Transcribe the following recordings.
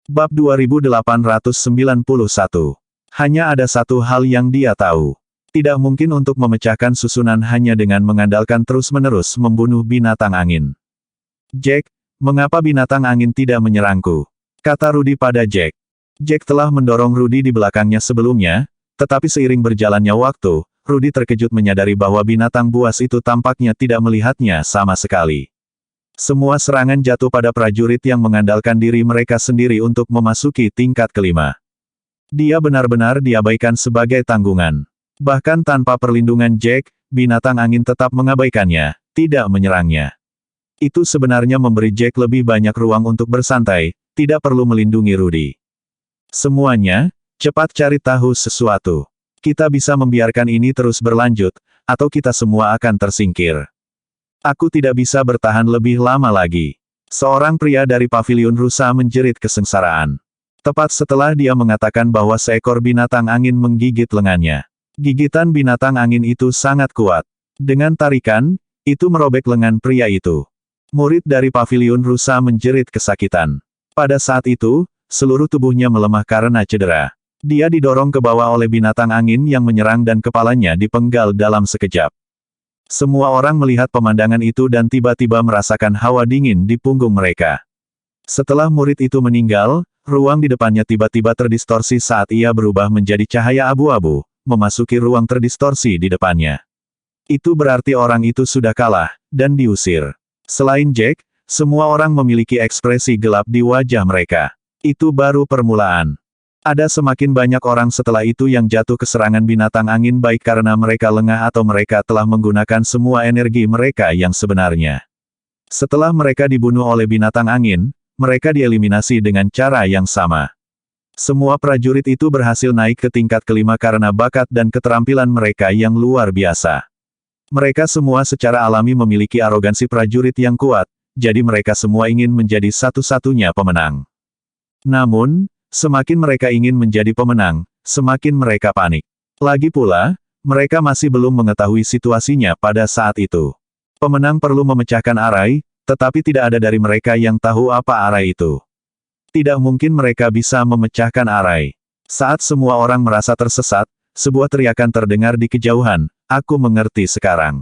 Bab 2891. Hanya ada satu hal yang dia tahu. Tidak mungkin untuk memecahkan susunan hanya dengan mengandalkan terus-menerus membunuh binatang angin. Jack, mengapa binatang angin tidak menyerangku? Kata Rudy pada Jack. Jack telah mendorong Rudy di belakangnya sebelumnya, tetapi seiring berjalannya waktu, Rudy terkejut menyadari bahwa binatang buas itu tampaknya tidak melihatnya sama sekali. Semua serangan jatuh pada prajurit yang mengandalkan diri mereka sendiri untuk memasuki tingkat kelima. Dia benar-benar diabaikan sebagai tanggungan. Bahkan tanpa perlindungan Jack, binatang angin tetap mengabaikannya, tidak menyerangnya. Itu sebenarnya memberi Jack lebih banyak ruang untuk bersantai, tidak perlu melindungi Rudy. Semuanya, cepat cari tahu sesuatu. Kita bisa membiarkan ini terus berlanjut, atau kita semua akan tersingkir. Aku tidak bisa bertahan lebih lama lagi. Seorang pria dari paviliun rusa menjerit kesengsaraan. Tepat setelah dia mengatakan bahwa seekor binatang angin menggigit lengannya. Gigitan binatang angin itu sangat kuat. Dengan tarikan, itu merobek lengan pria itu. Murid dari paviliun rusa menjerit kesakitan. Pada saat itu, seluruh tubuhnya melemah karena cedera. Dia didorong ke bawah oleh binatang angin yang menyerang dan kepalanya dipenggal dalam sekejap. Semua orang melihat pemandangan itu dan tiba-tiba merasakan hawa dingin di punggung mereka. Setelah murid itu meninggal, ruang di depannya tiba-tiba terdistorsi saat ia berubah menjadi cahaya abu-abu, memasuki ruang terdistorsi di depannya. Itu berarti orang itu sudah kalah, dan diusir. Selain Jack, semua orang memiliki ekspresi gelap di wajah mereka. Itu baru permulaan. Ada semakin banyak orang setelah itu yang jatuh ke serangan binatang angin baik karena mereka lengah atau mereka telah menggunakan semua energi mereka yang sebenarnya. Setelah mereka dibunuh oleh binatang angin, mereka dieliminasi dengan cara yang sama. Semua prajurit itu berhasil naik ke tingkat kelima karena bakat dan keterampilan mereka yang luar biasa. Mereka semua secara alami memiliki arogansi prajurit yang kuat, jadi mereka semua ingin menjadi satu-satunya pemenang. Namun, semakin mereka ingin menjadi pemenang, semakin mereka panik. Lagi pula, mereka masih belum mengetahui situasinya pada saat itu. Pemenang perlu memecahkan arai, tetapi tidak ada dari mereka yang tahu apa arai itu. Tidak mungkin mereka bisa memecahkan arai. Saat semua orang merasa tersesat, sebuah teriakan terdengar di kejauhan, "Aku mengerti sekarang.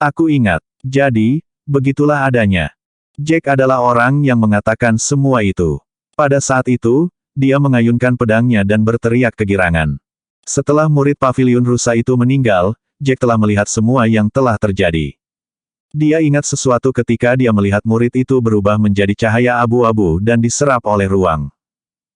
Aku ingat." Jadi, begitulah adanya. Jack adalah orang yang mengatakan semua itu. Pada saat itu, dia mengayunkan pedangnya dan berteriak kegirangan. Setelah murid paviliun rusa itu meninggal, Jack telah melihat semua yang telah terjadi. Dia ingat sesuatu ketika dia melihat murid itu berubah menjadi cahaya abu-abu dan diserap oleh ruang.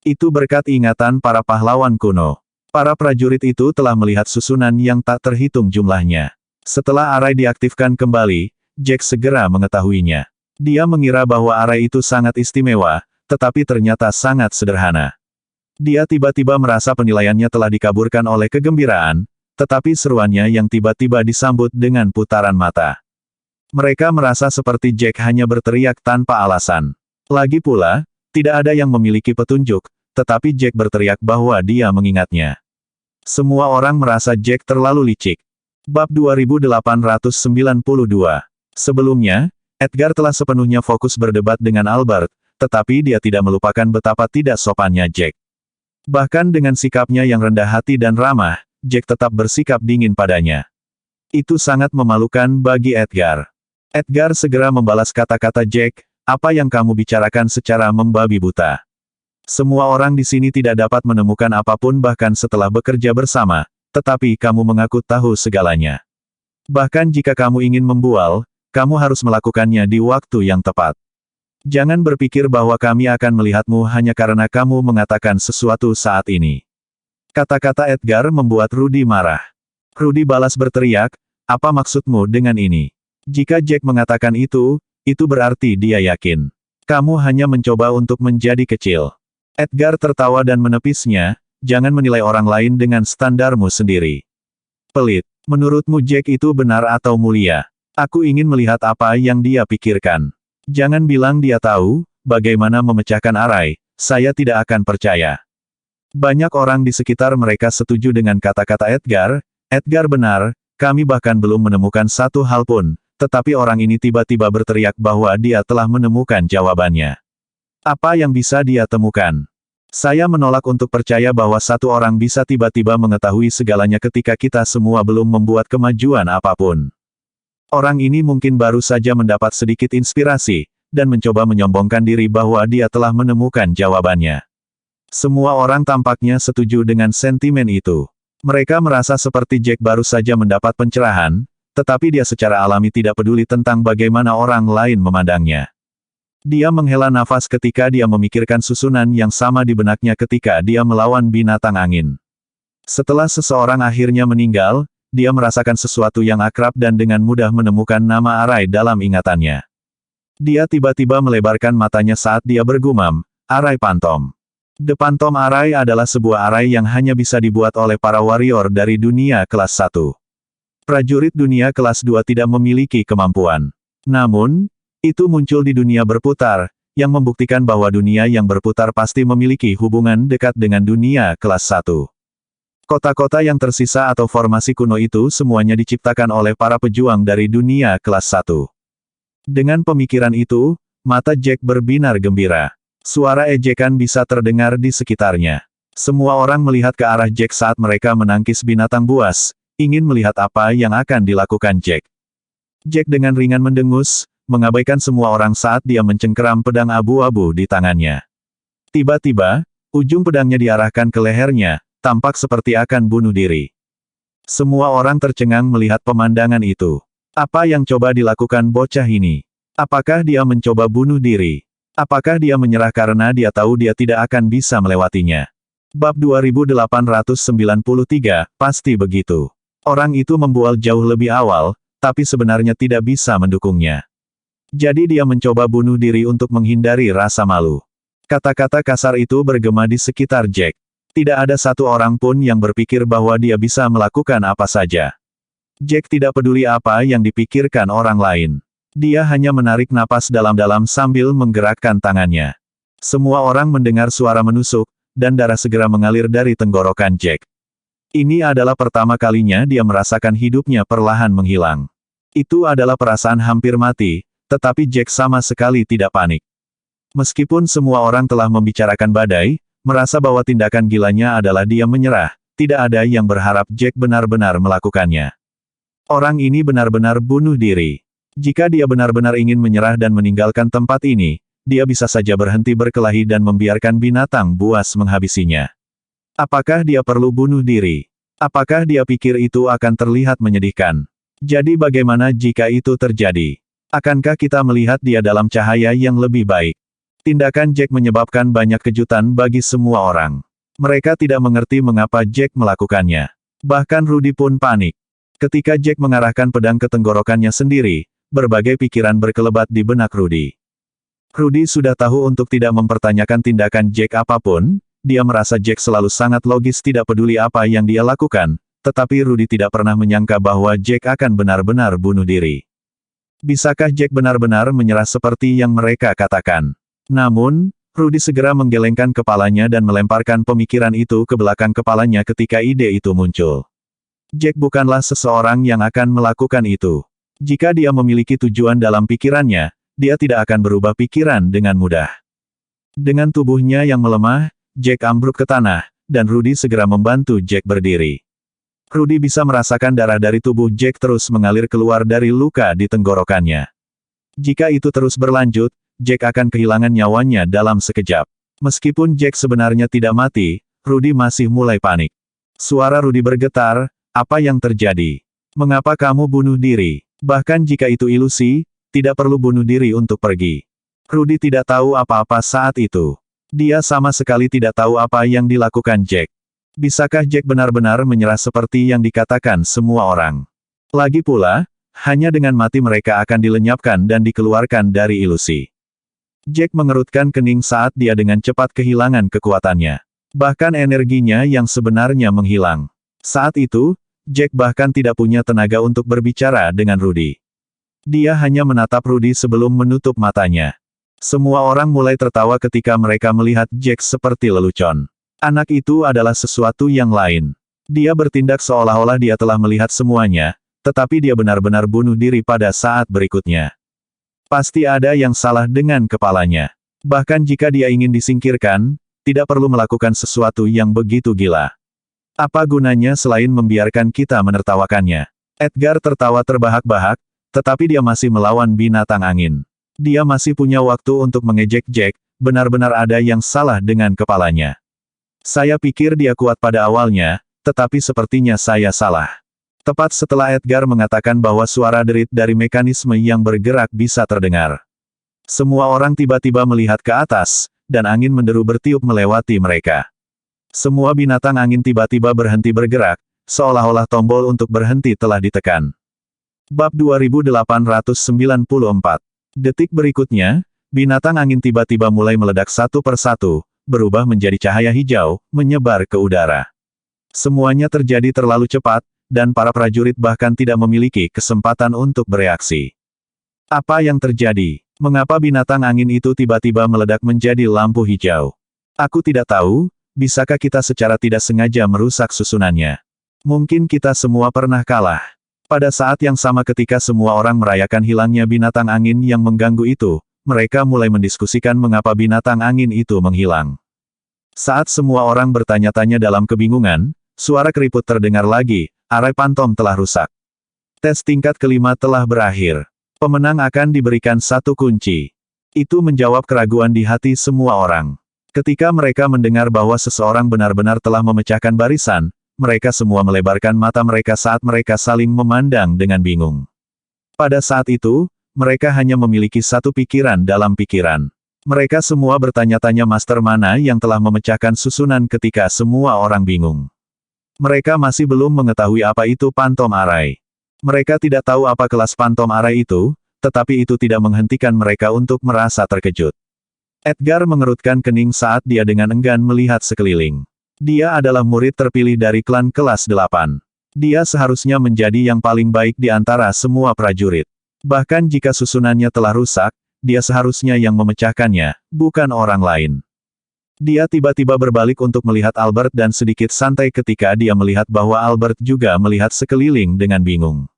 Itu berkat ingatan para pahlawan kuno. Para prajurit itu telah melihat susunan yang tak terhitung jumlahnya. Setelah arai diaktifkan kembali, Jack segera mengetahuinya. Dia mengira bahwa arai itu sangat istimewa, tetapi ternyata sangat sederhana. Dia tiba-tiba merasa penilaiannya telah dikaburkan oleh kegembiraan, tetapi seruannya yang tiba-tiba disambut dengan putaran mata. Mereka merasa seperti Jack hanya berteriak tanpa alasan. Lagi pula, tidak ada yang memiliki petunjuk, tetapi Jack berteriak bahwa dia mengingatnya. Semua orang merasa Jack terlalu licik. Bab 2892. Sebelumnya, Edgar telah sepenuhnya fokus berdebat dengan Albert, tetapi dia tidak melupakan betapa tidak sopannya Jack. Bahkan dengan sikapnya yang rendah hati dan ramah, Jack tetap bersikap dingin padanya. Itu sangat memalukan bagi Edgar. Edgar segera membalas kata-kata Jack, "Apa yang kamu bicarakan secara membabi buta? Semua orang di sini tidak dapat menemukan apapun bahkan setelah bekerja bersama, tetapi kamu mengaku tahu segalanya. Bahkan jika kamu ingin membual, kamu harus melakukannya di waktu yang tepat. Jangan berpikir bahwa kami akan melihatmu hanya karena kamu mengatakan sesuatu saat ini." Kata-kata Edgar membuat Rudy marah. Rudy balas berteriak, "Apa maksudmu dengan ini? Jika Jack mengatakan itu berarti dia yakin. Kamu hanya mencoba untuk menjadi kecil." Edgar tertawa dan menepisnya, "Jangan menilai orang lain dengan standarmu sendiri. Pelit. Menurutmu Jack itu benar atau mulia? Aku ingin melihat apa yang dia pikirkan. Jangan bilang dia tahu bagaimana memecahkan arai, saya tidak akan percaya." Banyak orang di sekitar mereka setuju dengan kata-kata Edgar. Edgar benar, kami bahkan belum menemukan satu hal pun, tetapi orang ini tiba-tiba berteriak bahwa dia telah menemukan jawabannya. Apa yang bisa dia temukan? Saya menolak untuk percaya bahwa satu orang bisa tiba-tiba mengetahui segalanya ketika kita semua belum membuat kemajuan apapun. Orang ini mungkin baru saja mendapat sedikit inspirasi, dan mencoba menyombongkan diri bahwa dia telah menemukan jawabannya. Semua orang tampaknya setuju dengan sentimen itu. Mereka merasa seperti Jack baru saja mendapat pencerahan, tetapi dia secara alami tidak peduli tentang bagaimana orang lain memandangnya. Dia menghela nafas ketika dia memikirkan susunan yang sama di benaknya ketika dia melawan binatang angin. Setelah seseorang akhirnya meninggal, dia merasakan sesuatu yang akrab dan dengan mudah menemukan nama Arai dalam ingatannya. Dia tiba-tiba melebarkan matanya saat dia bergumam, Arai Pantom. The Phantom Arai adalah sebuah arai yang hanya bisa dibuat oleh para warrior dari dunia kelas 1. Prajurit dunia kelas 2 tidak memiliki kemampuan. Namun, itu muncul di dunia berputar, yang membuktikan bahwa dunia yang berputar pasti memiliki hubungan dekat dengan dunia kelas 1. Kota-kota yang tersisa atau formasi kuno itu semuanya diciptakan oleh para pejuang dari dunia kelas 1. Dengan pemikiran itu, mata Jack berbinar gembira. Suara ejekan bisa terdengar di sekitarnya. Semua orang melihat ke arah Jack saat mereka menangkis binatang buas, ingin melihat apa yang akan dilakukan Jack. Jack dengan ringan mendengus, mengabaikan semua orang saat dia mencengkeram pedang abu-abu di tangannya. Tiba-tiba, ujung pedangnya diarahkan ke lehernya, tampak seperti akan bunuh diri. Semua orang tercengang melihat pemandangan itu. Apa yang coba dilakukan bocah ini? Apakah dia mencoba bunuh diri? Apakah dia menyerah karena dia tahu dia tidak akan bisa melewatinya? Bab 2893, pasti begitu. Orang itu membual jauh lebih awal, tapi sebenarnya tidak bisa mendukungnya. Jadi dia mencoba bunuh diri untuk menghindari rasa malu. Kata-kata kasar itu bergema di sekitar Jack. Tidak ada satu orang pun yang berpikir bahwa dia bisa melakukan apa saja. Jack tidak peduli apa yang dipikirkan orang lain. Dia hanya menarik napas dalam-dalam sambil menggerakkan tangannya. Semua orang mendengar suara menusuk, dan darah segera mengalir dari tenggorokan Jack. Ini adalah pertama kalinya dia merasakan hidupnya perlahan menghilang. Itu adalah perasaan hampir mati, tetapi Jack sama sekali tidak panik. Meskipun semua orang telah membicarakan badai, merasa bahwa tindakan gilanya adalah dia menyerah, tidak ada yang berharap Jack benar-benar melakukannya. Orang ini benar-benar bunuh diri. Jika dia benar-benar ingin menyerah dan meninggalkan tempat ini, dia bisa saja berhenti berkelahi dan membiarkan binatang buas menghabisinya. Apakah dia perlu bunuh diri? Apakah dia pikir itu akan terlihat menyedihkan? Jadi bagaimana jika itu terjadi? Akankah kita melihat dia dalam cahaya yang lebih baik? Tindakan Jack menyebabkan banyak kejutan bagi semua orang. Mereka tidak mengerti mengapa Jack melakukannya. Bahkan Rudy pun panik. Ketika Jack mengarahkan pedang ke tenggorokannya sendiri, berbagai pikiran berkelebat di benak Rudy. Rudy sudah tahu untuk tidak mempertanyakan tindakan Jack apapun, dia merasa Jack selalu sangat logis tidak peduli apa yang dia lakukan, tetapi Rudy tidak pernah menyangka bahwa Jack akan benar-benar bunuh diri. Bisakah Jack benar-benar menyerah seperti yang mereka katakan? Namun, Rudy segera menggelengkan kepalanya dan melemparkan pemikiran itu ke belakang kepalanya ketika ide itu muncul. Jack bukanlah seseorang yang akan melakukan itu. Jika dia memiliki tujuan dalam pikirannya, dia tidak akan berubah pikiran dengan mudah. Dengan tubuhnya yang melemah, Jack ambruk ke tanah, dan Rudy segera membantu Jack berdiri. Rudy bisa merasakan darah dari tubuh Jack terus mengalir keluar dari luka di tenggorokannya. Jika itu terus berlanjut, Jack akan kehilangan nyawanya dalam sekejap. Meskipun Jack sebenarnya tidak mati, Rudy masih mulai panik. Suara Rudy bergetar, apa yang terjadi? Mengapa kamu bunuh diri? Bahkan jika itu ilusi, tidak perlu bunuh diri untuk pergi. Rudy tidak tahu apa-apa saat itu. Dia sama sekali tidak tahu apa yang dilakukan Jack. Bisakah Jack benar-benar menyerah seperti yang dikatakan semua orang? Lagi pula, hanya dengan mati mereka akan dilenyapkan dan dikeluarkan dari ilusi. Jack mengerutkan kening saat dia dengan cepat kehilangan kekuatannya. Bahkan energinya yang sebenarnya menghilang. Saat itu, Jack bahkan tidak punya tenaga untuk berbicara dengan Rudy. Dia hanya menatap Rudy sebelum menutup matanya. Semua orang mulai tertawa ketika mereka melihat Jack seperti lelucon. Anak itu adalah sesuatu yang lain. Dia bertindak seolah-olah dia telah melihat semuanya, tetapi dia benar-benar bunuh diri pada saat berikutnya. Pasti ada yang salah dengan kepalanya. Bahkan jika dia ingin disingkirkan, tidak perlu melakukan sesuatu yang begitu gila. Apa gunanya selain membiarkan kita menertawakannya? Edgar tertawa terbahak-bahak, tetapi dia masih melawan binatang angin. Dia masih punya waktu untuk mengejek Jack, benar-benar ada yang salah dengan kepalanya. Saya pikir dia kuat pada awalnya, tetapi sepertinya saya salah. Tepat setelah Edgar mengatakan bahwa suara derit dari mekanisme yang bergerak bisa terdengar. Semua orang tiba-tiba melihat ke atas, dan angin menderu bertiup melewati mereka. Semua binatang angin tiba-tiba berhenti bergerak, seolah-olah tombol untuk berhenti telah ditekan. Bab 2894. Detik berikutnya, binatang angin tiba-tiba mulai meledak satu persatu, berubah menjadi cahaya hijau, menyebar ke udara. Semuanya terjadi terlalu cepat, dan para prajurit bahkan tidak memiliki kesempatan untuk bereaksi. Apa yang terjadi? Mengapa binatang angin itu tiba-tiba meledak menjadi lampu hijau? Aku tidak tahu, bisakah kita secara tidak sengaja merusak susunannya? Mungkin kita semua pernah kalah. Pada saat yang sama ketika semua orang merayakan hilangnya binatang angin yang mengganggu itu, mereka mulai mendiskusikan mengapa binatang angin itu menghilang. Saat semua orang bertanya-tanya dalam kebingungan, suara keriput terdengar lagi, arai pantom telah rusak. Tes tingkat kelima telah berakhir. Pemenang akan diberikan satu kunci. Itu menjawab keraguan di hati semua orang. Ketika mereka mendengar bahwa seseorang benar-benar telah memecahkan barisan, mereka semua melebarkan mata mereka saat mereka saling memandang dengan bingung. Pada saat itu, mereka hanya memiliki satu pikiran dalam pikiran. Mereka semua bertanya-tanya master mana yang telah memecahkan susunan ketika semua orang bingung. Mereka masih belum mengetahui apa itu pantom arai. Mereka tidak tahu apa kelas pantom arai itu, tetapi itu tidak menghentikan mereka untuk merasa terkejut. Edgar mengerutkan kening saat dia dengan enggan melihat sekeliling. Dia adalah murid terpilih dari klan kelas 8. Dia seharusnya menjadi yang paling baik di antara semua prajurit. Bahkan jika susunannya telah rusak, dia seharusnya yang memecahkannya, bukan orang lain. Dia tiba-tiba berbalik untuk melihat Albert dan sedikit santai ketika dia melihat bahwa Albert juga melihat sekeliling dengan bingung.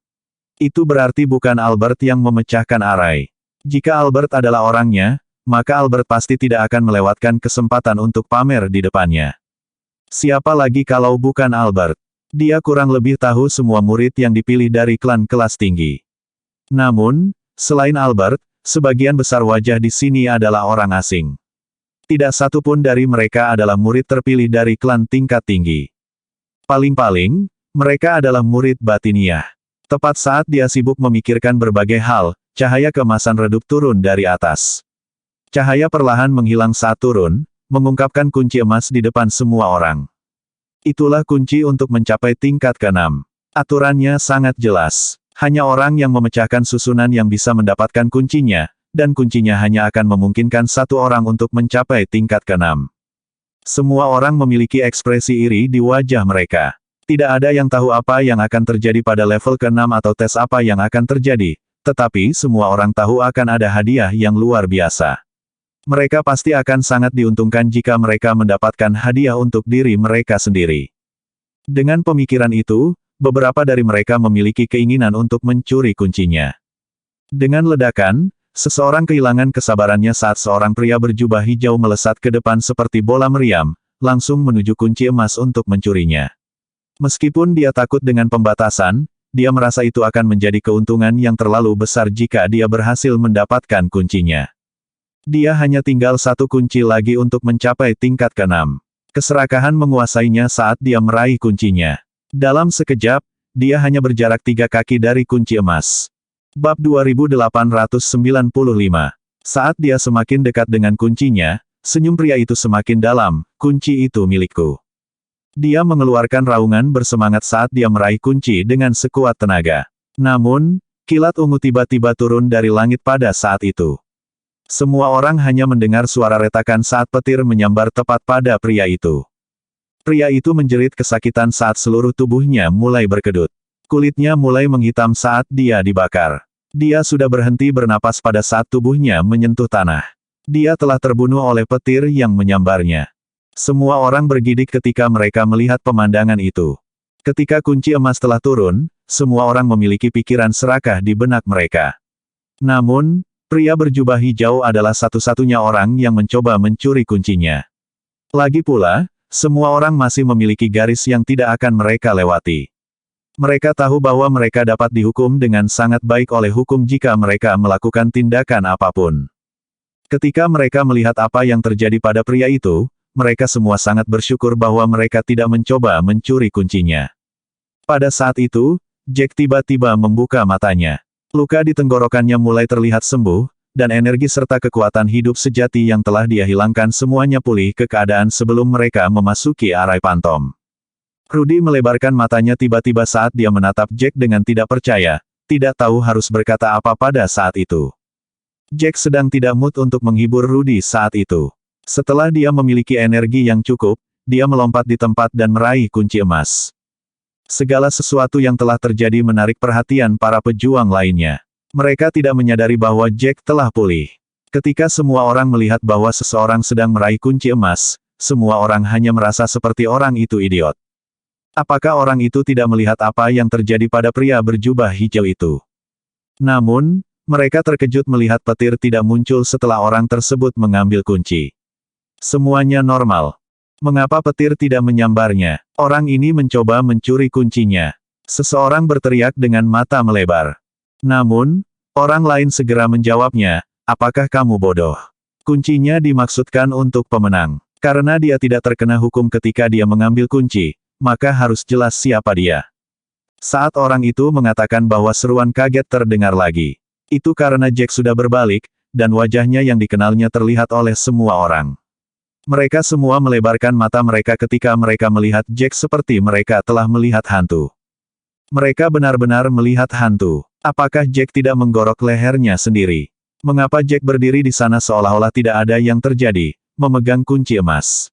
Itu berarti bukan Albert yang memecahkan arai. Jika Albert adalah orangnya, maka Albert pasti tidak akan melewatkan kesempatan untuk pamer di depannya. Siapa lagi kalau bukan Albert? Dia kurang lebih tahu semua murid yang dipilih dari klan kelas tinggi. Namun, selain Albert, sebagian besar wajah di sini adalah orang asing. Tidak satu pun dari mereka adalah murid terpilih dari klan tingkat tinggi. Paling-paling, mereka adalah murid batiniah. Tepat saat dia sibuk memikirkan berbagai hal, cahaya keemasan redup turun dari atas. Cahaya perlahan menghilang saat turun, mengungkapkan kunci emas di depan semua orang. Itulah kunci untuk mencapai tingkat ke-6. Aturannya sangat jelas. Hanya orang yang memecahkan susunan yang bisa mendapatkan kuncinya, dan kuncinya hanya akan memungkinkan satu orang untuk mencapai tingkat ke-6. Semua orang memiliki ekspresi iri di wajah mereka. Tidak ada yang tahu apa yang akan terjadi pada level ke-6 atau tes apa yang akan terjadi, tetapi semua orang tahu akan ada hadiah yang luar biasa. Mereka pasti akan sangat diuntungkan jika mereka mendapatkan hadiah untuk diri mereka sendiri. Dengan pemikiran itu, beberapa dari mereka memiliki keinginan untuk mencuri kuncinya. Dengan ledakan, seseorang kehilangan kesabarannya saat seorang pria berjubah hijau melesat ke depan seperti bola meriam, langsung menuju kunci emas untuk mencurinya. Meskipun dia takut dengan pembatasan, dia merasa itu akan menjadi keuntungan yang terlalu besar jika dia berhasil mendapatkan kuncinya. Dia hanya tinggal satu kunci lagi untuk mencapai tingkat ke-6. Keserakahan menguasainya saat dia meraih kuncinya. Dalam sekejap, dia hanya berjarak 3 kaki dari kunci emas. Bab 2895. Saat dia semakin dekat dengan kuncinya, senyum pria itu semakin dalam, kunci itu milikku. Dia mengeluarkan raungan bersemangat saat dia meraih kunci dengan sekuat tenaga. Namun, kilat ungu tiba-tiba turun dari langit pada saat itu. Semua orang hanya mendengar suara retakan saat petir menyambar tepat pada pria itu. Pria itu menjerit kesakitan saat seluruh tubuhnya mulai berkedut. Kulitnya mulai menghitam saat dia dibakar. Dia sudah berhenti bernapas pada saat tubuhnya menyentuh tanah. Dia telah terbunuh oleh petir yang menyambarnya. Semua orang bergidik ketika mereka melihat pemandangan itu. Ketika kunci emas telah turun, semua orang memiliki pikiran serakah di benak mereka. Namun, pria berjubah hijau adalah satu-satunya orang yang mencoba mencuri kuncinya. Lagi pula, semua orang masih memiliki garis yang tidak akan mereka lewati. Mereka tahu bahwa mereka dapat dihukum dengan sangat baik oleh hukum jika mereka melakukan tindakan apapun. Ketika mereka melihat apa yang terjadi pada pria itu, mereka semua sangat bersyukur bahwa mereka tidak mencoba mencuri kuncinya. Pada saat itu, Jack tiba-tiba membuka matanya. Luka di tenggorokannya mulai terlihat sembuh, dan energi serta kekuatan hidup sejati yang telah dia hilangkan semuanya pulih ke keadaan sebelum mereka memasuki arai pantom. Rudy melebarkan matanya tiba-tiba saat dia menatap Jack dengan tidak percaya, tidak tahu harus berkata apa pada saat itu. Jack sedang tidak mood untuk menghibur Rudy saat itu. Setelah dia memiliki energi yang cukup, dia melompat di tempat dan meraih kunci emas. Segala sesuatu yang telah terjadi menarik perhatian para pejuang lainnya. Mereka tidak menyadari bahwa Jack telah pulih. Ketika semua orang melihat bahwa seseorang sedang meraih kunci emas, semua orang hanya merasa seperti orang itu idiot. Apakah orang itu tidak melihat apa yang terjadi pada pria berjubah hijau itu? Namun, mereka terkejut melihat petir tidak muncul setelah orang tersebut mengambil kunci. Semuanya normal. Mengapa petir tidak menyambarnya? Orang ini mencoba mencuri kuncinya. Seseorang berteriak dengan mata melebar. Namun, orang lain segera menjawabnya, apakah kamu bodoh? Kuncinya dimaksudkan untuk pemenang. Karena dia tidak terkena hukum ketika dia mengambil kunci, maka harus jelas siapa dia. Saat orang itu mengatakan bahwa seruan kaget terdengar lagi. Itu karena Jack sudah berbalik, dan wajahnya yang dikenalnya terlihat oleh semua orang. Mereka semua melebarkan mata mereka ketika mereka melihat Jack seperti mereka telah melihat hantu. Mereka benar-benar melihat hantu. Apakah Jack tidak menggorok lehernya sendiri? Mengapa Jack berdiri di sana seolah-olah tidak ada yang terjadi, memegang kunci emas?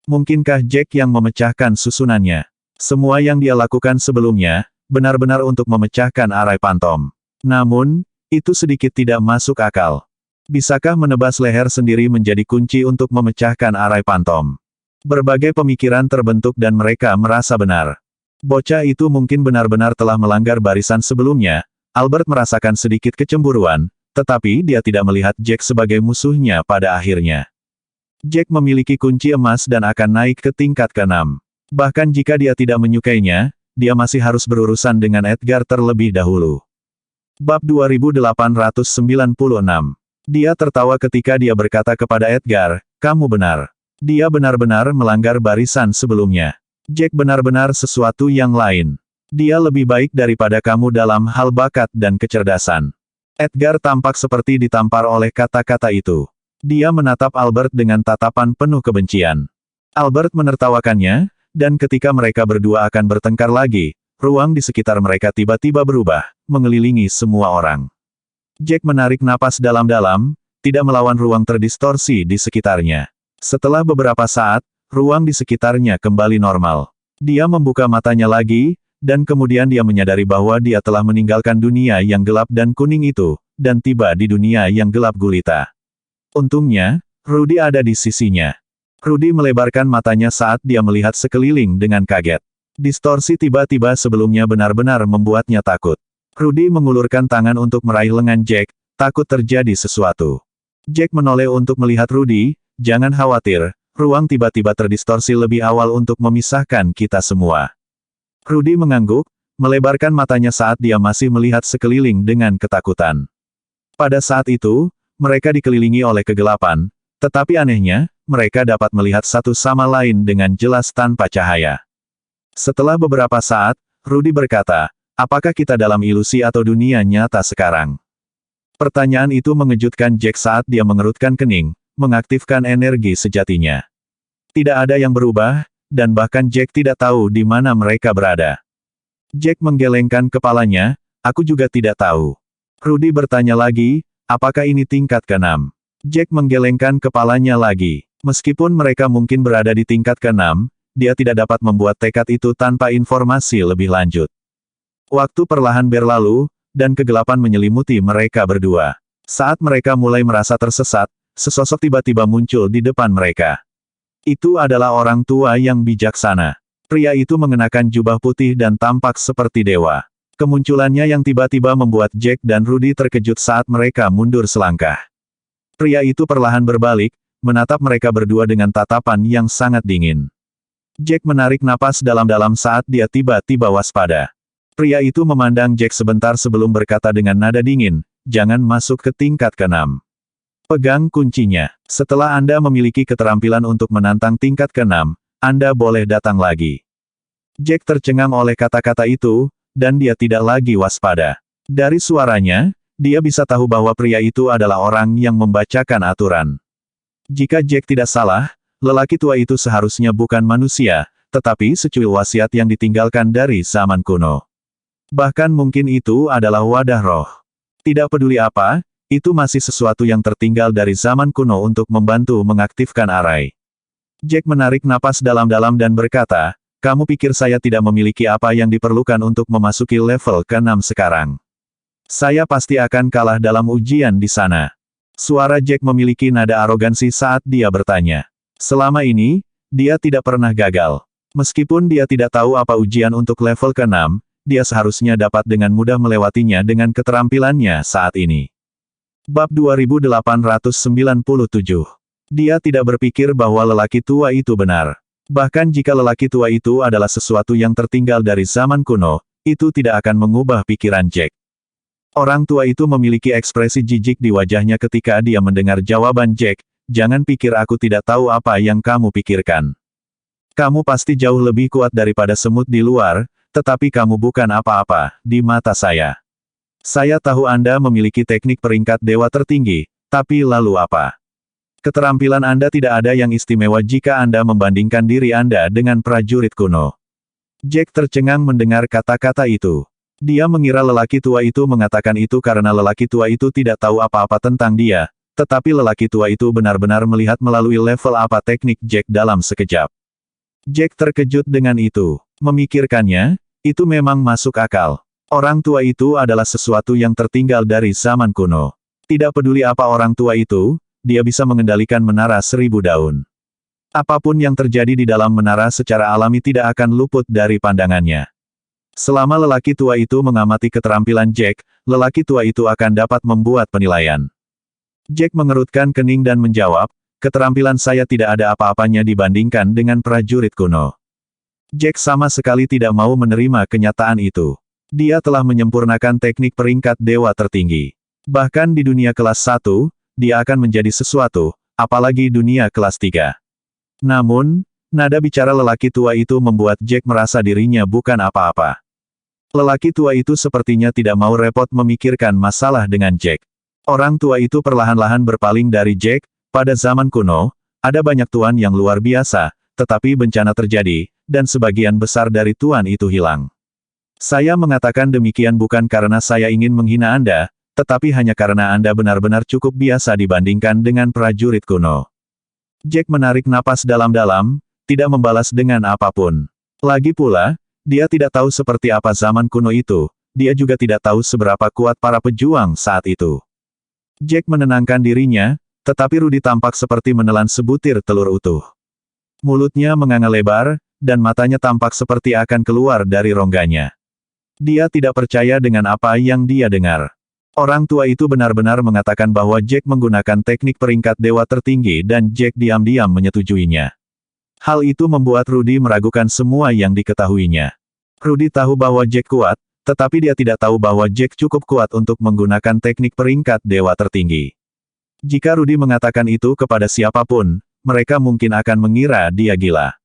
Mungkinkah Jack yang memecahkan susunannya? Semua yang dia lakukan sebelumnya, benar-benar untuk memecahkan arai pantom. Namun, itu sedikit tidak masuk akal. Bisakah menebas leher sendiri menjadi kunci untuk memecahkan arai pantom? Berbagai pemikiran terbentuk dan mereka merasa benar. Bocah itu mungkin benar-benar telah melanggar barisan sebelumnya. Albert merasakan sedikit kecemburuan, tetapi dia tidak melihat Jack sebagai musuhnya pada akhirnya. Jack memiliki kunci emas dan akan naik ke tingkat ke-6. Bahkan jika dia tidak menyukainya, dia masih harus berurusan dengan Edgar terlebih dahulu. Bab 2896. Dia tertawa ketika dia berkata kepada Edgar, kamu benar. Dia benar-benar melanggar barisan sebelumnya. Jack benar-benar sesuatu yang lain. Dia lebih baik daripada kamu dalam hal bakat dan kecerdasan. Edgar tampak seperti ditampar oleh kata-kata itu. Dia menatap Albert dengan tatapan penuh kebencian. Albert menertawakannya, dan ketika mereka berdua akan bertengkar lagi, ruang di sekitar mereka tiba-tiba berubah, mengelilingi semua orang. Jack menarik napas dalam-dalam, tidak melawan ruang terdistorsi di sekitarnya. Setelah beberapa saat, ruang di sekitarnya kembali normal. Dia membuka matanya lagi, dan kemudian dia menyadari bahwa dia telah meninggalkan dunia yang gelap dan kuning itu, dan tiba di dunia yang gelap gulita. Untungnya, Rudy ada di sisinya. Rudy melebarkan matanya saat dia melihat sekeliling dengan kaget. Distorsi tiba-tiba sebelumnya benar-benar membuatnya takut. Rudy mengulurkan tangan untuk meraih lengan Jack, takut terjadi sesuatu. Jack menoleh untuk melihat Rudy, jangan khawatir, ruang tiba-tiba terdistorsi lebih awal untuk memisahkan kita semua. Rudy mengangguk, melebarkan matanya saat dia masih melihat sekeliling dengan ketakutan. Pada saat itu, mereka dikelilingi oleh kegelapan, tetapi anehnya, mereka dapat melihat satu sama lain dengan jelas tanpa cahaya. Setelah beberapa saat, Rudy berkata, apakah kita dalam ilusi atau dunia nyata sekarang? Pertanyaan itu mengejutkan Jack saat dia mengerutkan kening, mengaktifkan energi sejatinya. Tidak ada yang berubah, dan bahkan Jack tidak tahu di mana mereka berada. Jack menggelengkan kepalanya, aku juga tidak tahu. Rudy bertanya lagi, apakah ini tingkat ke-6? Jack menggelengkan kepalanya lagi. Meskipun mereka mungkin berada di tingkat ke-6, dia tidak dapat membuat tekad itu tanpa informasi lebih lanjut. Waktu perlahan berlalu, dan kegelapan menyelimuti mereka berdua. Saat mereka mulai merasa tersesat, sesosok tiba-tiba muncul di depan mereka. Itu adalah orang tua yang bijaksana. Pria itu mengenakan jubah putih dan tampak seperti dewa. Kemunculannya yang tiba-tiba membuat Jack dan Rudy terkejut saat mereka mundur selangkah. Pria itu perlahan berbalik, menatap mereka berdua dengan tatapan yang sangat dingin. Jack menarik napas dalam-dalam saat dia tiba-tiba waspada. Pria itu memandang Jack sebentar sebelum berkata dengan nada dingin, "Jangan masuk ke tingkat ke-6. Pegang kuncinya. Setelah Anda memiliki keterampilan untuk menantang tingkat ke-6, Anda boleh datang lagi." Jack tercengang oleh kata-kata itu, dan dia tidak lagi waspada. Dari suaranya, dia bisa tahu bahwa pria itu adalah orang yang membacakan aturan. Jika Jack tidak salah, lelaki tua itu seharusnya bukan manusia, tetapi secuil wasiat yang ditinggalkan dari zaman kuno. Bahkan mungkin itu adalah wadah roh. Tidak peduli apa, itu masih sesuatu yang tertinggal dari zaman kuno untuk membantu mengaktifkan arai. Jack menarik napas dalam-dalam dan berkata, "Kamu pikir saya tidak memiliki apa yang diperlukan untuk memasuki level ke-6 sekarang? Saya pasti akan kalah dalam ujian di sana." Suara Jack memiliki nada arogansi saat dia bertanya. Selama ini, dia tidak pernah gagal. Meskipun dia tidak tahu apa ujian untuk level ke-6, dia seharusnya dapat dengan mudah melewatinya dengan keterampilannya saat ini. Bab 2897. Dia tidak berpikir bahwa lelaki tua itu benar. Bahkan jika lelaki tua itu adalah sesuatu yang tertinggal dari zaman kuno, itu tidak akan mengubah pikiran Jack. Orang tua itu memiliki ekspresi jijik di wajahnya ketika dia mendengar jawaban Jack, "Jangan pikir aku tidak tahu apa yang kamu pikirkan. Kamu pasti jauh lebih kuat daripada semut di luar, tetapi kamu bukan apa-apa di mata saya. Saya tahu Anda memiliki teknik peringkat dewa tertinggi, tapi lalu apa? Keterampilan Anda tidak ada yang istimewa jika Anda membandingkan diri Anda dengan prajurit kuno." Jack tercengang mendengar kata-kata itu. Dia mengira lelaki tua itu mengatakan itu karena lelaki tua itu tidak tahu apa-apa tentang dia, tetapi lelaki tua itu benar-benar melihat melalui level apa teknik Jack dalam sekejap. Jack terkejut dengan itu. Memikirkannya, itu memang masuk akal. Orang tua itu adalah sesuatu yang tertinggal dari zaman kuno. Tidak peduli apa orang tua itu, dia bisa mengendalikan menara 1000 daun. Apapun yang terjadi di dalam menara secara alami tidak akan luput dari pandangannya. Selama lelaki tua itu mengamati keterampilan Jack, lelaki tua itu akan dapat membuat penilaian. Jack mengerutkan kening dan menjawab, "Keterampilan saya tidak ada apa-apanya dibandingkan dengan prajurit kuno." Jack sama sekali tidak mau menerima kenyataan itu. Dia telah menyempurnakan teknik peringkat dewa tertinggi. Bahkan di dunia kelas 1, dia akan menjadi sesuatu, apalagi dunia kelas 3. Namun, nada bicara lelaki tua itu membuat Jack merasa dirinya bukan apa-apa. Lelaki tua itu sepertinya tidak mau repot memikirkan masalah dengan Jack. Orang tua itu perlahan-lahan berpaling dari Jack. Pada zaman kuno, ada banyak tuan yang luar biasa, tetapi bencana terjadi, dan sebagian besar dari tuan itu hilang. Saya mengatakan demikian bukan karena saya ingin menghina Anda, tetapi hanya karena Anda benar-benar cukup biasa dibandingkan dengan prajurit kuno. Jack menarik napas dalam-dalam, tidak membalas dengan apapun. Lagi pula, dia tidak tahu seperti apa zaman kuno itu, dia juga tidak tahu seberapa kuat para pejuang saat itu. Jack menenangkan dirinya, tetapi Rudy tampak seperti menelan sebutir telur utuh. Mulutnya menganga lebar, dan matanya tampak seperti akan keluar dari rongganya. Dia tidak percaya dengan apa yang dia dengar. Orang tua itu benar-benar mengatakan bahwa Jack menggunakan teknik peringkat dewa tertinggi dan Jack diam-diam menyetujuinya. Hal itu membuat Rudy meragukan semua yang diketahuinya. Rudy tahu bahwa Jack kuat, tetapi dia tidak tahu bahwa Jack cukup kuat untuk menggunakan teknik peringkat dewa tertinggi. Jika Rudy mengatakan itu kepada siapapun, mereka mungkin akan mengira dia gila.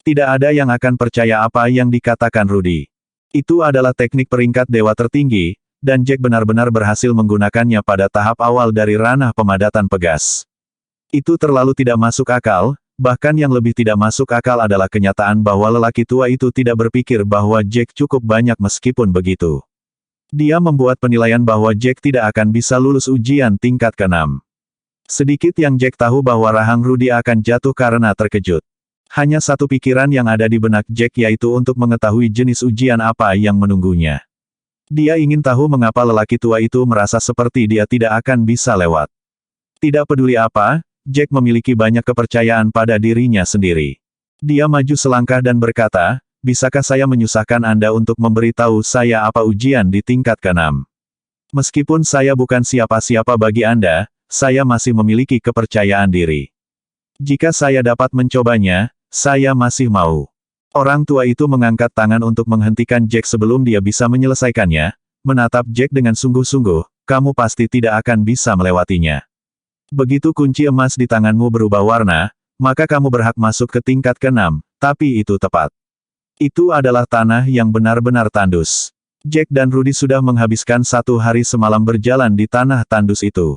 Tidak ada yang akan percaya apa yang dikatakan Rudy. Itu adalah teknik peringkat dewa tertinggi, dan Jack benar-benar berhasil menggunakannya pada tahap awal dari ranah pemadatan pegas. Itu terlalu tidak masuk akal. Bahkan yang lebih tidak masuk akal adalah kenyataan bahwa lelaki tua itu tidak berpikir bahwa Jack cukup banyak meskipun begitu. Dia membuat penilaian bahwa Jack tidak akan bisa lulus ujian tingkat ke-6. Sedikit yang Jack tahu bahwa rahang Rudy akan jatuh karena terkejut. Hanya satu pikiran yang ada di benak Jack yaitu untuk mengetahui jenis ujian apa yang menunggunya. Dia ingin tahu mengapa lelaki tua itu merasa seperti dia tidak akan bisa lewat. Tidak peduli apa, Jack memiliki banyak kepercayaan pada dirinya sendiri. Dia maju selangkah dan berkata, "Bisakah saya menyusahkan Anda untuk memberitahu saya apa ujian di tingkat ke-6? Meskipun saya bukan siapa-siapa bagi Anda, saya masih memiliki kepercayaan diri." Jika saya dapat mencobanya, saya masih mau. Orang tua itu mengangkat tangan untuk menghentikan Jack sebelum dia bisa menyelesaikannya, menatap Jack dengan sungguh-sungguh, kamu pasti tidak akan bisa melewatinya. Begitu kunci emas di tanganmu berubah warna, maka kamu berhak masuk ke tingkat ke-6, tapi itu tepat. Itu adalah tanah yang benar-benar tandus. Jack dan Rudy sudah menghabiskan 1 hari semalam berjalan di tanah tandus itu.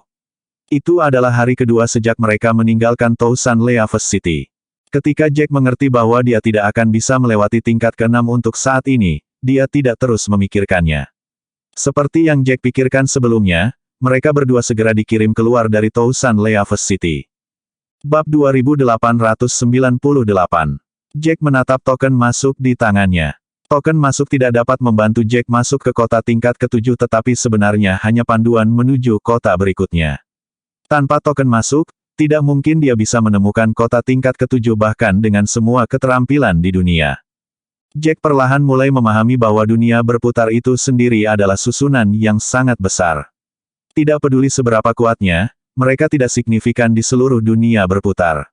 Itu adalah hari kedua sejak mereka meninggalkan Tousan Leaves City. Ketika Jack mengerti bahwa dia tidak akan bisa melewati tingkat ke-6 untuk saat ini, dia tidak terus memikirkannya. Seperti yang Jack pikirkan sebelumnya, mereka berdua segera dikirim keluar dari Tousan Leaves City. Bab 2898. Jack menatap token masuk di tangannya. Token masuk tidak dapat membantu Jack masuk ke kota tingkat ke-7 tetapi sebenarnya hanya panduan menuju kota berikutnya. Tanpa token masuk, tidak mungkin dia bisa menemukan kota tingkat ke-7 bahkan dengan semua keterampilan di dunia. Jack perlahan mulai memahami bahwa dunia berputar itu sendiri adalah susunan yang sangat besar. Tidak peduli seberapa kuatnya, mereka tidak signifikan di seluruh dunia berputar.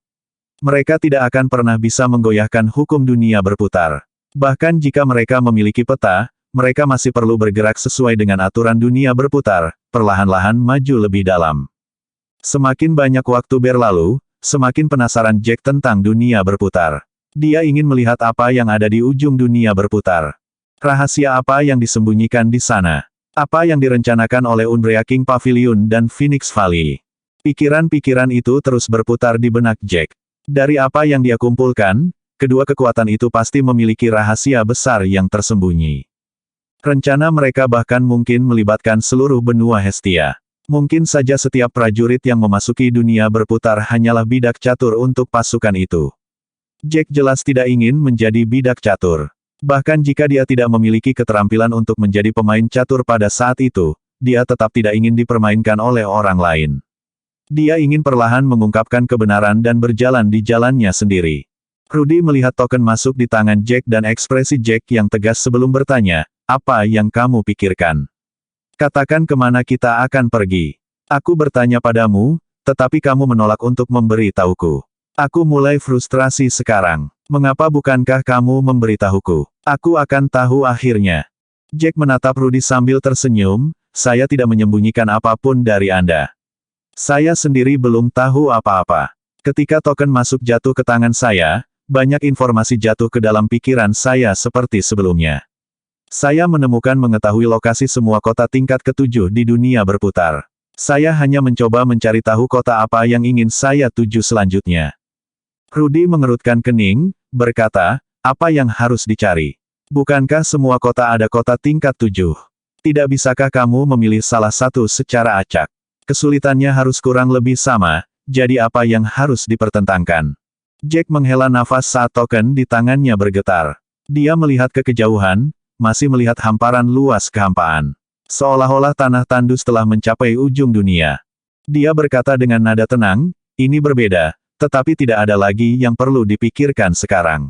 Mereka tidak akan pernah bisa menggoyahkan hukum dunia berputar. Bahkan jika mereka memiliki peta, mereka masih perlu bergerak sesuai dengan aturan dunia berputar, perlahan-lahan maju lebih dalam. Semakin banyak waktu berlalu, semakin penasaran Jack tentang dunia berputar. Dia ingin melihat apa yang ada di ujung dunia berputar. Rahasia apa yang disembunyikan di sana? Apa yang direncanakan oleh Umbrea King Pavilion dan Phoenix Valley? Pikiran-pikiran itu terus berputar di benak Jack. Dari apa yang dia kumpulkan, kedua kekuatan itu pasti memiliki rahasia besar yang tersembunyi. Rencana mereka bahkan mungkin melibatkan seluruh benua Hestia. Mungkin saja setiap prajurit yang memasuki dunia berputar hanyalah bidak catur untuk pasukan itu. Jack jelas tidak ingin menjadi bidak catur. Bahkan jika dia tidak memiliki keterampilan untuk menjadi pemain catur pada saat itu, dia tetap tidak ingin dipermainkan oleh orang lain. Dia ingin perlahan mengungkapkan kebenaran dan berjalan di jalannya sendiri. Rudy melihat token masuk di tangan Jack dan ekspresi Jack yang tegas sebelum bertanya, apa yang kamu pikirkan? Katakan kemana kita akan pergi. Aku bertanya padamu, tetapi kamu menolak untuk memberi tahuku. Aku mulai frustrasi sekarang. Mengapa bukankah kamu memberitahuku? Aku akan tahu akhirnya. Jack menatap Rudy sambil tersenyum, saya tidak menyembunyikan apapun dari Anda. Saya sendiri belum tahu apa-apa. Ketika token masuk jatuh ke tangan saya, banyak informasi jatuh ke dalam pikiran saya seperti sebelumnya. Saya menemukan mengetahui lokasi semua kota tingkat ke-7 di dunia berputar. Saya hanya mencoba mencari tahu kota apa yang ingin saya tuju selanjutnya. Rudy mengerutkan kening, berkata, apa yang harus dicari? Bukankah semua kota ada kota tingkat 7? Tidak bisakah kamu memilih salah satu secara acak? Kesulitannya harus kurang lebih sama, jadi apa yang harus dipertentangkan? Jack menghela nafas saat token di tangannya bergetar. Dia melihat ke kejauhan, masih melihat hamparan luas kehampaan. Seolah-olah tanah tandus telah mencapai ujung dunia. Dia berkata dengan nada tenang, ini berbeda, tetapi tidak ada lagi yang perlu dipikirkan sekarang.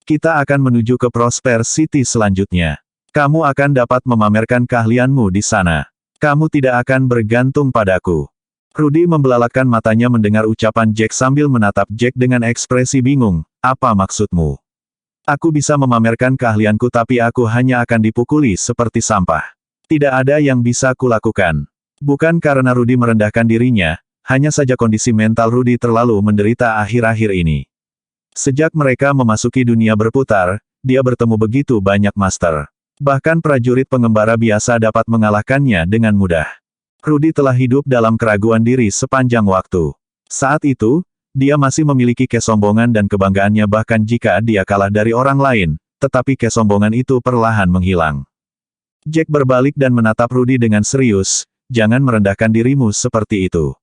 Kita akan menuju ke Prosper City selanjutnya. Kamu akan dapat memamerkan keahlianmu di sana. Kamu tidak akan bergantung padaku. Rudy membelalakkan matanya mendengar ucapan Jack sambil menatap Jack dengan ekspresi bingung, apa maksudmu? Aku bisa memamerkan keahlianku tapi aku hanya akan dipukuli seperti sampah. Tidak ada yang bisa kulakukan. Bukan karena Rudy merendahkan dirinya, hanya saja kondisi mental Rudy terlalu menderita akhir-akhir ini. Sejak mereka memasuki dunia berputar, dia bertemu begitu banyak master. Bahkan prajurit pengembara biasa dapat mengalahkannya dengan mudah. Rudy telah hidup dalam keraguan diri sepanjang waktu. Saat itu, dia masih memiliki kesombongan dan kebanggaannya bahkan jika dia kalah dari orang lain, tetapi kesombongan itu perlahan menghilang. Jack berbalik dan menatap Rudy dengan serius, jangan merendahkan dirimu seperti itu.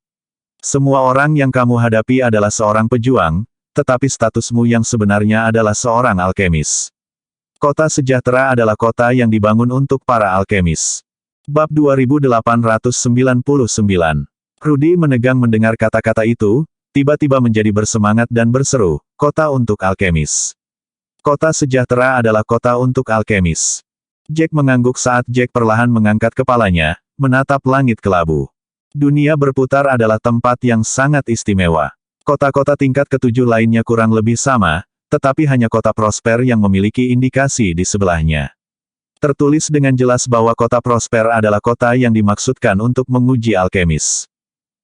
Semua orang yang kamu hadapi adalah seorang pejuang, tetapi statusmu yang sebenarnya adalah seorang alkemis. Kota sejahtera adalah kota yang dibangun untuk para alkemis. Bab 2899. Rudy menegang mendengar kata-kata itu, tiba-tiba menjadi bersemangat dan berseru, kota untuk alkemis. Kota sejahtera adalah kota untuk alkemis. Jack mengangguk saat Jack perlahan mengangkat kepalanya, menatap langit kelabu. Dunia berputar adalah tempat yang sangat istimewa. Kota-kota tingkat ketujuh lainnya kurang lebih sama, tetapi hanya kota Prosper yang memiliki indikasi di sebelahnya. Tertulis dengan jelas bahwa kota Prosper adalah kota yang dimaksudkan untuk menguji alkemis.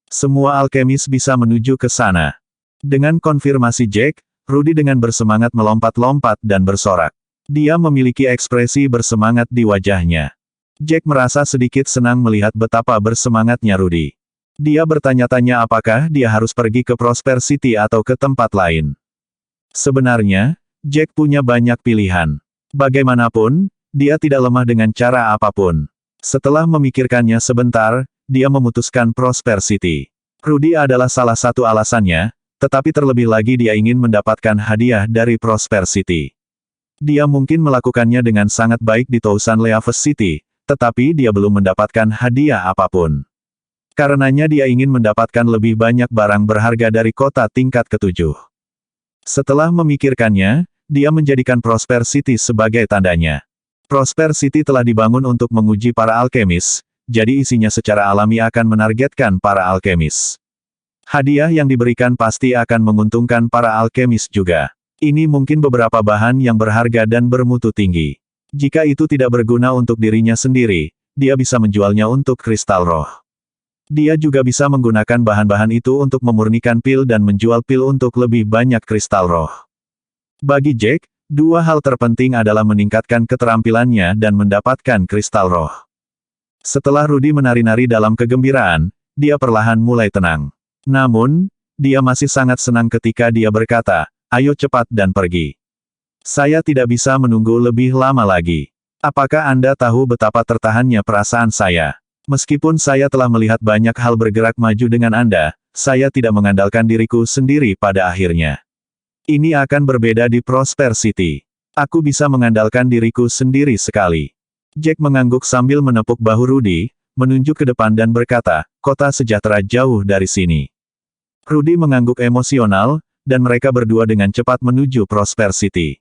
Semua alkemis bisa menuju ke sana. Dengan konfirmasi Jack, Rudy dengan bersemangat melompat-lompat dan bersorak. Dia memiliki ekspresi bersemangat di wajahnya. Jack merasa sedikit senang melihat betapa bersemangatnya Rudy. Dia bertanya-tanya apakah dia harus pergi ke Prosper City atau ke tempat lain. Sebenarnya, Jack punya banyak pilihan. Bagaimanapun, dia tidak lemah dengan cara apapun. Setelah memikirkannya sebentar, dia memutuskan Prosper City. Rudy adalah salah satu alasannya, tetapi terlebih lagi dia ingin mendapatkan hadiah dari Prosper City. Dia mungkin melakukannya dengan sangat baik di Thousand Leaves City, tetapi dia belum mendapatkan hadiah apapun. Karenanya dia ingin mendapatkan lebih banyak barang berharga dari kota tingkat ketujuh. Setelah memikirkannya, dia menjadikan Prosper City sebagai tandanya. Prosper City telah dibangun untuk menguji para alkemis, jadi isinya secara alami akan menargetkan para alkemis. Hadiah yang diberikan pasti akan menguntungkan para alkemis juga. Ini mungkin beberapa bahan yang berharga dan bermutu tinggi. Jika itu tidak berguna untuk dirinya sendiri, dia bisa menjualnya untuk kristal roh. Dia juga bisa menggunakan bahan-bahan itu untuk memurnikan pil dan menjual pil untuk lebih banyak kristal roh. Bagi Jack, dua hal terpenting adalah meningkatkan keterampilannya dan mendapatkan kristal roh. Setelah Rudy menari-nari dalam kegembiraan, dia perlahan mulai tenang. Namun, dia masih sangat senang ketika dia berkata, "Ayo cepat dan pergi. Saya tidak bisa menunggu lebih lama lagi. Apakah Anda tahu betapa tertahannya perasaan saya? Meskipun saya telah melihat banyak hal bergerak maju dengan Anda, saya tidak mengandalkan diriku sendiri pada akhirnya. Ini akan berbeda di Prosper City. Aku bisa mengandalkan diriku sendiri sekali." Jack mengangguk sambil menepuk bahu Rudy, menunjuk ke depan dan berkata, "Kota sejahtera jauh dari sini." Rudy mengangguk emosional, dan mereka berdua dengan cepat menuju Prosper City.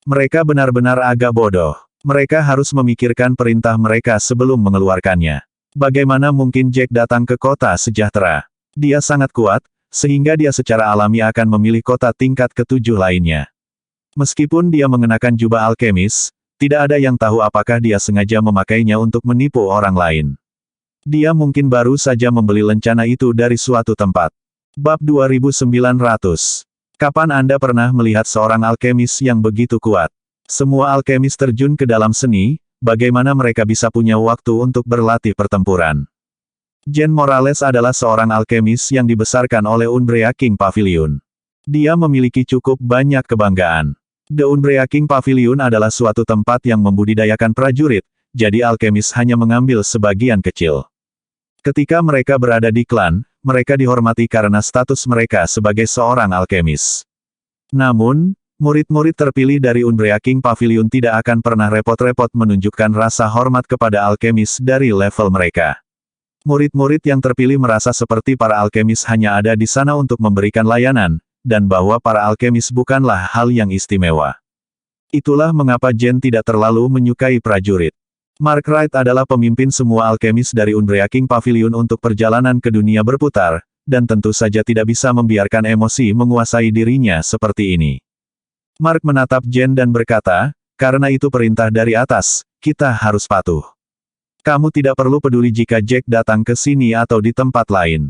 Mereka benar-benar agak bodoh. Mereka harus memikirkan perintah mereka sebelum mengeluarkannya. Bagaimana mungkin Jack datang ke kota sejahtera? Dia sangat kuat, sehingga dia secara alami akan memilih kota tingkat ketujuh lainnya. Meskipun dia mengenakan jubah alkemis, tidak ada yang tahu apakah dia sengaja memakainya untuk menipu orang lain. Dia mungkin baru saja membeli lencana itu dari suatu tempat. Bab 2900. Kapan Anda pernah melihat seorang alkemis yang begitu kuat? Semua alkemis terjun ke dalam seni, bagaimana mereka bisa punya waktu untuk berlatih pertempuran? Jen Morales adalah seorang alkemis yang dibesarkan oleh Umbrea King Pavilion. Dia memiliki cukup banyak kebanggaan. The Umbrea King Pavilion adalah suatu tempat yang membudidayakan prajurit, jadi alkemis hanya mengambil sebagian kecil. Ketika mereka berada di klan, mereka dihormati karena status mereka sebagai seorang alkemis. Namun, murid-murid terpilih dari Umbrea King Pavilion tidak akan pernah repot-repot menunjukkan rasa hormat kepada alkemis dari level mereka. Murid-murid yang terpilih merasa seperti para alkemis hanya ada di sana untuk memberikan layanan, dan bahwa para alkemis bukanlah hal yang istimewa. Itulah mengapa Jen tidak terlalu menyukai prajurit. Mark Wright adalah pemimpin semua alkemis dari Umbrea King Pavilion untuk perjalanan ke dunia berputar, dan tentu saja tidak bisa membiarkan emosi menguasai dirinya seperti ini. Mark menatap Jen dan berkata, "Karena itu perintah dari atas, kita harus patuh. Kamu tidak perlu peduli jika Jack datang ke sini atau di tempat lain.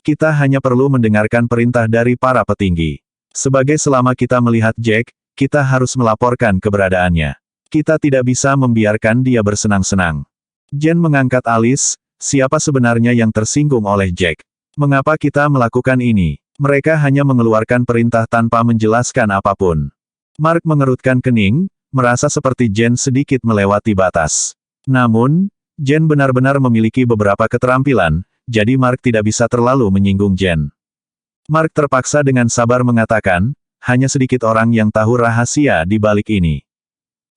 Kita hanya perlu mendengarkan perintah dari para petinggi. Sebagai selama kita melihat Jack, kita harus melaporkan keberadaannya. Kita tidak bisa membiarkan dia bersenang-senang." Jen mengangkat alis, siapa sebenarnya yang tersinggung oleh Jack? Mengapa kita melakukan ini? Mereka hanya mengeluarkan perintah tanpa menjelaskan apapun. Mark mengerutkan kening, merasa seperti Jen sedikit melewati batas. Namun, Jen benar-benar memiliki beberapa keterampilan, jadi Mark tidak bisa terlalu menyinggung Jen. Mark terpaksa dengan sabar mengatakan, hanya sedikit orang yang tahu rahasia di balik ini.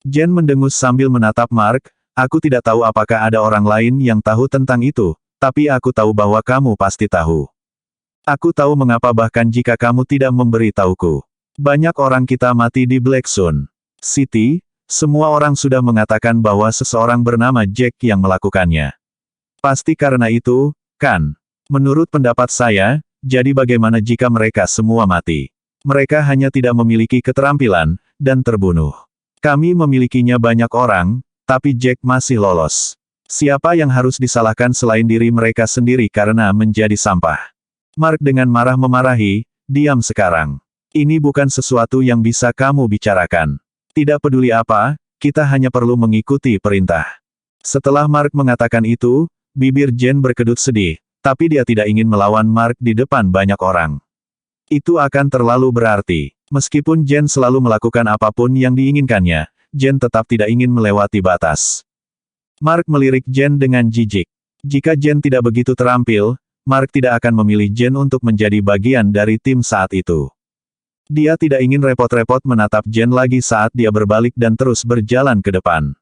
Jen mendengus sambil menatap Mark, "Aku tidak tahu apakah ada orang lain yang tahu tentang itu, tapi aku tahu bahwa kamu pasti tahu. Aku tahu mengapa bahkan jika kamu tidak memberi tahuku. Banyak orang kita mati di Blackstone City, semua orang sudah mengatakan bahwa seseorang bernama Jack yang melakukannya. Pasti karena itu, kan? Menurut pendapat saya, jadi bagaimana jika mereka semua mati? Mereka hanya tidak memiliki keterampilan, dan terbunuh. Kami memilikinya banyak orang, tapi Jack masih lolos. Siapa yang harus disalahkan selain diri mereka sendiri karena menjadi sampah? Mark dengan marah memarahi, diam sekarang. Ini bukan sesuatu yang bisa kamu bicarakan. Tidak peduli apa, kita hanya perlu mengikuti perintah. Setelah Mark mengatakan itu, bibir Jen berkedut sedih, tapi dia tidak ingin melawan Mark di depan banyak orang. Itu akan terlalu berarti. Meskipun Jen selalu melakukan apapun yang diinginkannya, Jen tetap tidak ingin melewati batas. Mark melirik Jen dengan jijik. Jika Jen tidak begitu terampil, Mark tidak akan memilih Jen untuk menjadi bagian dari tim saat itu. Dia tidak ingin repot-repot menatap Jen lagi saat dia berbalik dan terus berjalan ke depan.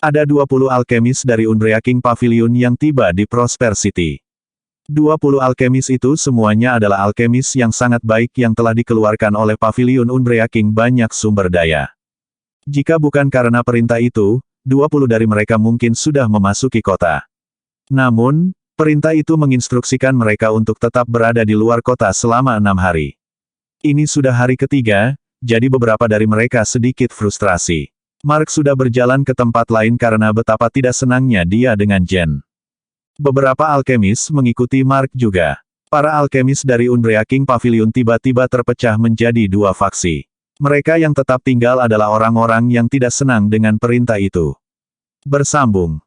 Ada 20 alkemis dari Undrea King Pavilion yang tiba di Prosper City. 20 alkemis itu semuanya adalah alkemis yang sangat baik yang telah dikeluarkan oleh Pavilion Undrea King banyak sumber daya. Jika bukan karena perintah itu, 20 dari mereka mungkin sudah memasuki kota. Namun, perintah itu menginstruksikan mereka untuk tetap berada di luar kota selama 6 hari. Ini sudah hari ketiga, jadi beberapa dari mereka sedikit frustrasi. Mark sudah berjalan ke tempat lain karena betapa tidak senangnya dia dengan Jen. Beberapa alkemis mengikuti Mark juga. Para alkemis dari Undrea King Pavilion tiba-tiba terpecah menjadi 2 faksi. Mereka yang tetap tinggal adalah orang-orang yang tidak senang dengan perintah itu. Bersambung.